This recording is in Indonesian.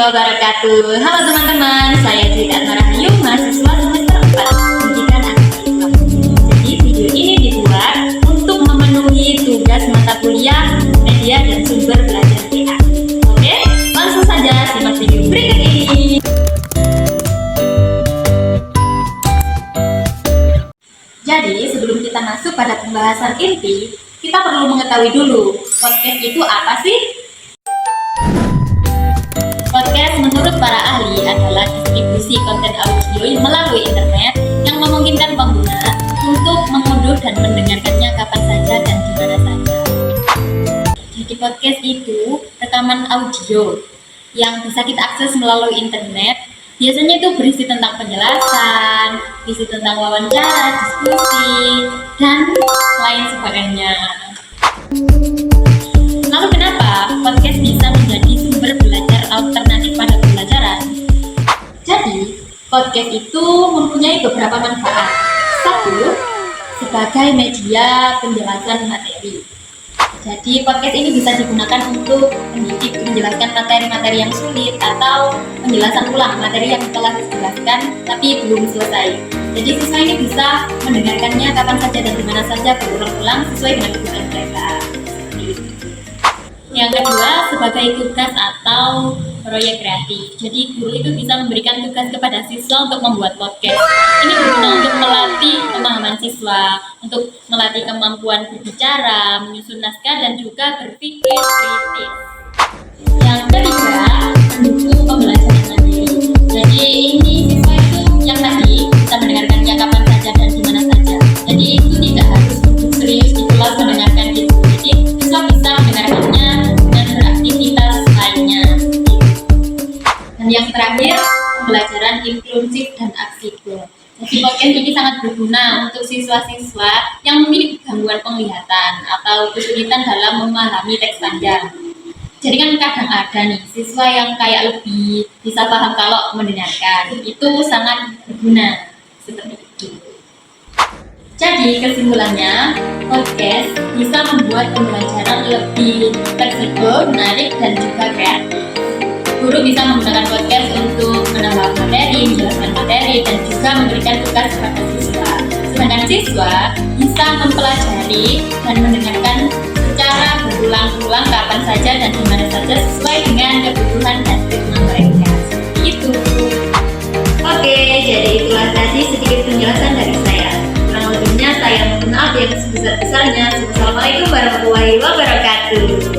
wabarakatuh. Halo teman-teman, saya Cita Rahayu, mahasiswa semester 4 Pendidikan Agama Islam. Jadi video ini dibuat untuk memenuhi tugas mata kuliah media dan sumber belajar TA. Oke, langsung saja simak video berikut ini. Jadi sebelum kita masuk pada pembahasan inti, kita perlu mengetahui dulu podcast itu apa sih? Podcast menurut para ahli adalah distribusi konten audio melalui internet yang memungkinkan pengguna untuk mengunduh dan mendengarkannya kapan saja dan di mana saja. Jadi podcast itu rekaman audio yang bisa kita akses melalui internet. Biasanya itu berisi tentang penjelasan, berisi tentang wawancara, diskusi, dan lain sebagainya. Lalu kenapa podcast bisa menjadi sumber belajar alternatif pada pembelajaran? Jadi, podcast itu mempunyai beberapa manfaat. Satu, sebagai media penjelasan materi. Jadi, podcast ini bisa digunakan untuk pendidik menjelaskan materi-materi yang sulit atau penjelasan ulang materi yang telah dijelaskan tapi belum selesai. Jadi, siswa ini bisa mendengarkannya kapan saja dan di mana saja berulang-ulang sesuai dengan kebutuhan mereka. Yang kedua, sebagai tugas atau proyek kreatif. Jadi guru itu bisa memberikan tugas kepada siswa untuk membuat podcast. Ini berguna untuk melatih pemahaman siswa, untuk melatih kemampuan berbicara, menyusun naskah, dan juga berpikir kritis. Yang ketiga, mendukung pembelajaran mandiri. Jadi ini siswa itu yang tadi bisa mendengarkannya kapan saja dan di mana saja. Jadi itu tidak harus duduk serius di kelas mendengarkan gitu. Jadi siswa bisa mendengarkannya dan beraktivitas lainnya. Dan yang terakhir, pembelajaran inklusif dan aksibel. Jadi podcast ini sangat berguna untuk siswa-siswa yang memiliki gangguan penglihatan atau kesulitan dalam memahami teks panjang. Jadi kan kadang ada nih siswa yang kayak lebih bisa paham kalau mendengarkan. Itu sangat berguna seperti itu. Jadi kesimpulannya, podcast bisa membuat pembelajaran lebih fleksibel, menarik, dan juga kreatif. Guru bisa menggunakan podcast untuk menambah materi, menjelaskan materi, dan juga memberikan tugas kepada siswa. Sedangkan siswa bisa mempelajari dan mendengarkan secara berulang-ulang kapan saja dan di mana saja sesuai dengan kebutuhan dan ritme mereka. Seperti itu. Oke, jadi itulah tadi sedikit penjelasan dari saya. Kurang lebihnya saya mohon maaf yang sebesar-besarnya. Wassalamualaikum warahmatullahi wabarakatuh.